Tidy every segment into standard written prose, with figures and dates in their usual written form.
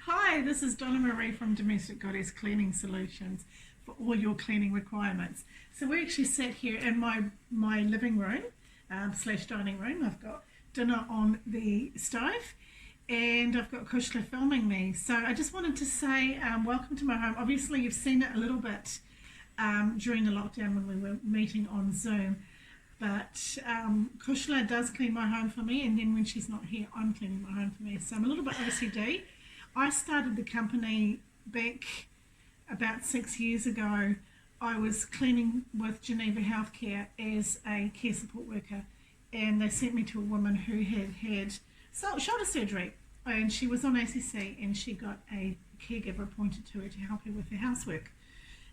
Hi, this is Donna Marie from Domestic Goddess Cleaning Solutions for all your cleaning requirements. So we actually sat here in my living room slash dining room. I've got dinner on the stove and I've got Kushla filming me. So I just wanted to say welcome to my home. Obviously you've seen it a little bit during the lockdown when we were meeting on Zoom. But Kushla does clean my home for me, and then when she's not here, I'm cleaning my home for me. So I'm a little bit OCD. I started the company back about 6 years ago. I was cleaning with Geneva Healthcare as a care support worker, and they sent me to a woman who had shoulder surgery, and she was on ACC, and she got a caregiver appointed to her to help her with her housework.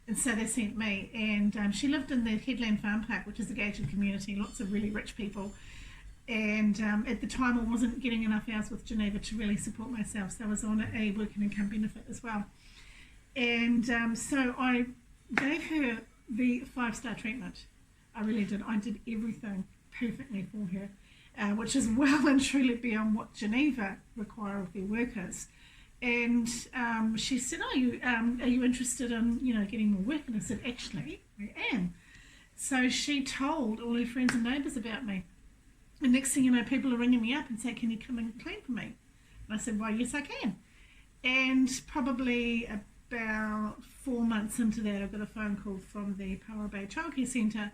And so they sent me, and she lived in the Headland Farm Park, which is a gated community, lots of really rich people. And at the time I wasn't getting enough hours with Geneva to really support myself, so I was on a working income benefit as well. And so I gave her the 5-star treatment. I really did. I did everything perfectly for her, which is well and truly beyond what Geneva require of their workers. And she said, are you interested in, getting more work? And I said, actually, I am. So she told all her friends and neighbours about me. And next thing you know, people are ringing me up and saying, can you come and clean for me? And I said, why, yes, I can. And probably about 4 months into that, I got a phone call from the Power Bay Childcare Centre,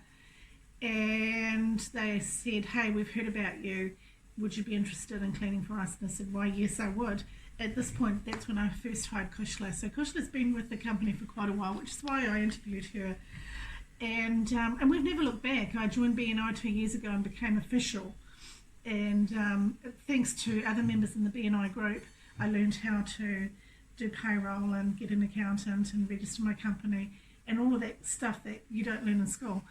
and they said, hey, we've heard about you. Would you be interested in cleaning for us? And I said, why, yes, I would. At this point, that's when I first hired Kushla. So Kushla's been with the company for quite a while, which is why I interviewed her. And we've never looked back. I joined BNI 2 years ago and became official. And thanks to other members in the BNI group, I learned how to do payroll and get an accountant and register my company and all of that stuff that you don't learn in school.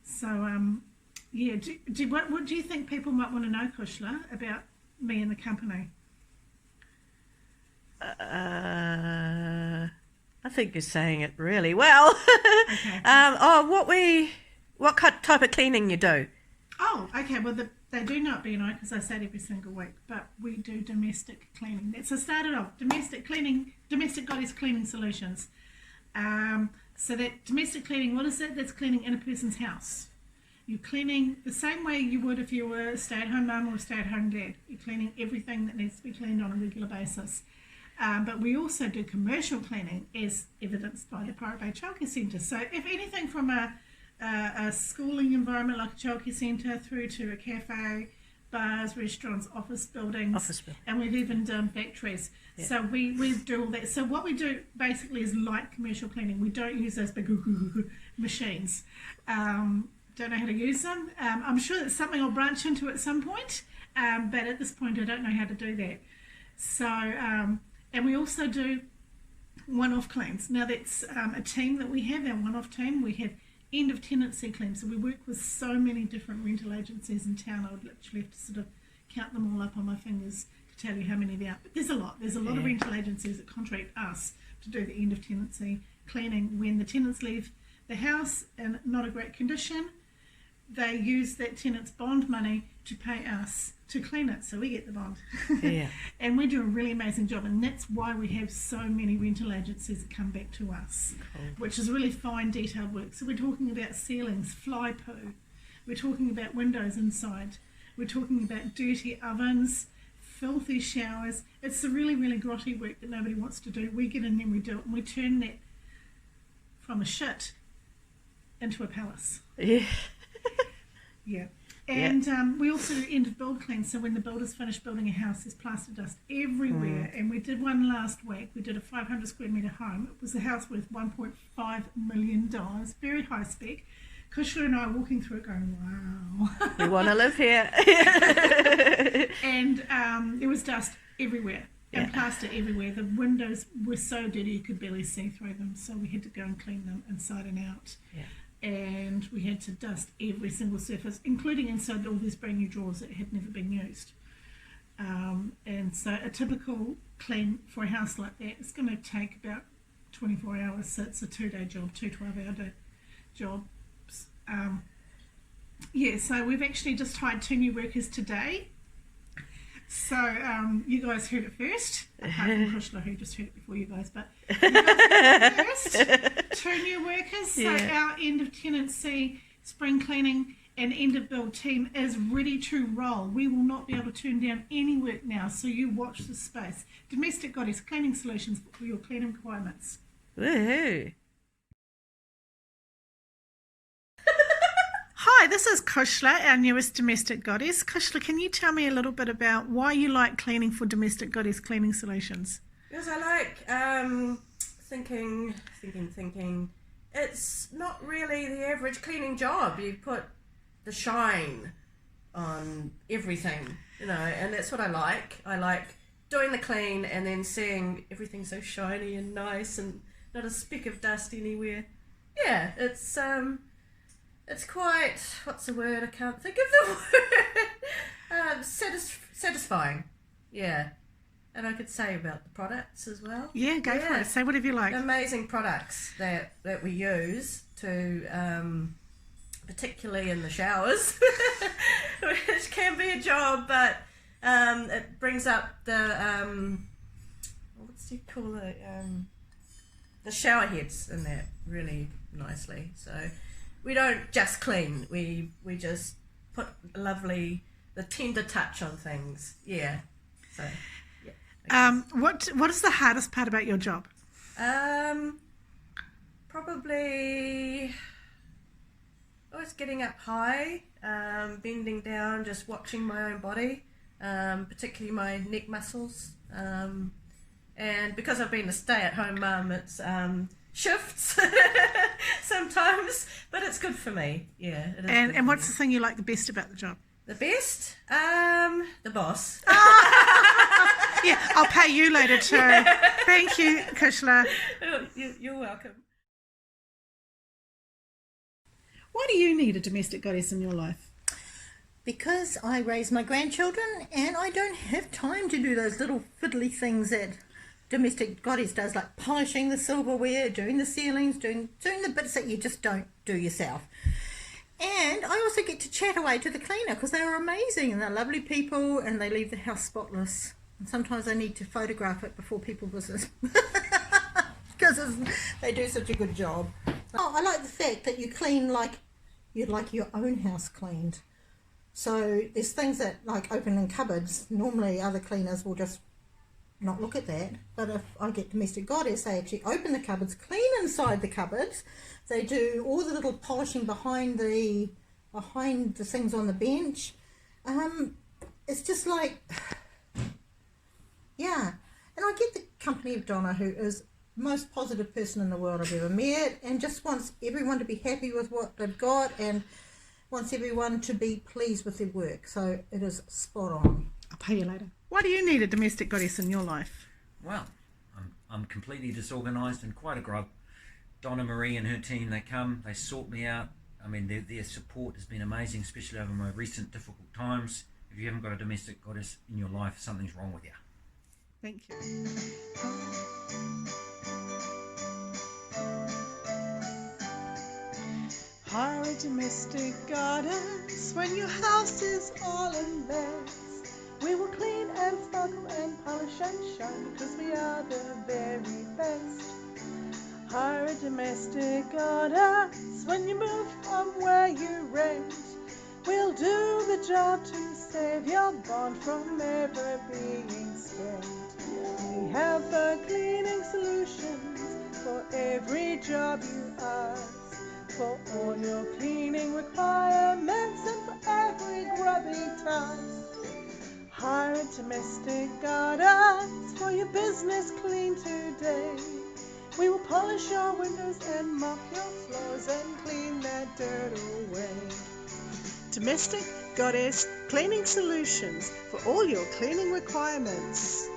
So, what do you think people might want to know, Kushla, about me and the company? I think you're saying it really well. Okay. What type of cleaning you do? Oh, okay. Well, they do not BNI because I say it every single week, but we do domestic cleaning. That's so started off domestic cleaning, Domestic Goddess Cleaning Solutions. So that domestic cleaning, what is it? That's cleaning in a person's house. You're cleaning the same way you would if you were a stay-at-home mum or a stay-at-home dad. You're cleaning everything that needs to be cleaned on a regular basis. But we also do commercial cleaning as evidenced by the Pirate Bay Childcare Centre. So if anything from a schooling environment like a childcare centre through to a cafe, bars, restaurants, office buildings, and we've even done factories. Yeah. So we do all that. So what we do basically is light commercial cleaning. We don't use those big machines. Don't know how to use them. I'm sure that's something I'll branch into at some point, but at this point I don't know how to do that. So, and we also do one-off cleans. Now that's a team that we have, our one-off team. We have end of tenancy claims. So we work with so many different rental agencies in town. I would literally have to sort of count them all up on my fingers to tell you how many there are. But there's a lot. There's a lot of rental agencies that contract us to do the end of tenancy cleaning when the tenants leave the house in not a great condition. They use that tenant's bond money to pay us to clean it, so we get the bond. Yeah. And we do a really amazing job, and that's why we have so many rental agencies that come back to us, which is really fine detailed work. So we're talking about ceilings, fly poo, we're talking about windows inside, we're talking about dirty ovens, filthy showers. It's the really, really grotty work that nobody wants to do. We get in there and we do it, and we turn that from a shit into a palace. Yeah. Yeah. And we also do end of build clean. So when the builder's finished building a house, there's plaster dust everywhere. And we did one last week. We did a 500 square metre home. It was a house worth $1.5 million, very high spec. Kushla and I are walking through it going, wow. We want to live here. And there was dust everywhere and plaster everywhere. The windows were so dirty you could barely see through them. So we had to go and clean them inside and out. Yeah. And we had to dust every single surface, including inside all these brand new drawers that had never been used. And so a typical clean for a house like that is going to take about 24 hours. So it's a 2-day job, 2 12-hour jobs. So we've actually just hired 2 new workers today. So you guys heard it first, apart from Krishna who just heard it before you guys, but you guys heard it first. 2 new workers. So our end of tenancy, spring cleaning and end of build team is ready to roll. We will not be able to turn down any work now, so you watch the space. Domestic Goddess Cleaning Solutions for your cleaning requirements. Woohoo. Hi, this is Kushla, our newest Domestic Goddess. Kushla, can you tell me a little bit about why you like cleaning for Domestic Goddess Cleaning Solutions? Because I like thinking. It's not really the average cleaning job. You put the shine on everything, and that's what I like. I like doing the clean and then seeing everything so shiny and nice and not a speck of dust anywhere. Yeah, it's quite, what's the word? I can't think of the word. Satisfying. Yeah. And I could say about the products as well. Yeah, go for it. Say whatever you like. Amazing products that we use to, particularly in the showers, which can be a job, but it brings up the, what's you call it? The shower heads in that really nicely. So we don't just clean, we just put the tender touch on things. Yeah. So yeah. What is the hardest part about your job? Probably it's getting up high, bending down, just watching my own body, particularly my neck muscles. And because I've been a stay-at-home mum, it's shifts sometimes, but it's good for me. Yeah. It is and what's the thing you like the best about the job? The best? The boss. Yeah, I'll pay you later too. Thank you, Kushla. You're welcome. Why do you need a domestic goddess in your life? Because I raise my grandchildren and I don't have time to do those little fiddly things that Domestic Goddess does, like polishing the silverware, doing the ceilings, doing the bits that you just don't do yourself. And I also get to chat away to the cleaner because they're amazing and they're lovely people and they leave the house spotless. And sometimes I need to photograph it before people visit because they do such a good job. Oh, I like the fact that you clean like you'd like your own house cleaned. So there's things that, like opening cupboards, normally other cleaners will just not look at that, but if I get Domestic Goddess, they actually open the cupboards, clean inside the cupboards. They do all the little polishing behind the things on the bench. It's just like, yeah. And I get the company of Donna, who is the most positive person in the world I've ever met, and just wants everyone to be happy with what they've got and wants everyone to be pleased with their work. So it is spot on. I'll pay you later. Why do you need a domestic goddess in your life? Well, I'm completely disorganised and quite a grub. Donna Marie and her team, they come, they sort me out. I mean, their support has been amazing, especially over my recent difficult times. If you haven't got a domestic goddess in your life, something's wrong with you. Thank you. Hire a domestic goddess when your house is all a mess. We will clean and sparkle and polish and shine because we are the very best. Hire a domestic goddess when you move from where you rent. We'll do the job to save your bond from ever being spent. We have the cleaning solutions for every job you ask. For all your cleaning requirements and for every grubby task. Hire a domestic goddess for your business clean today. We will polish your windows and mop your floors and clean that dirt away. Domestic Goddess Cleaning Solutions for all your cleaning requirements.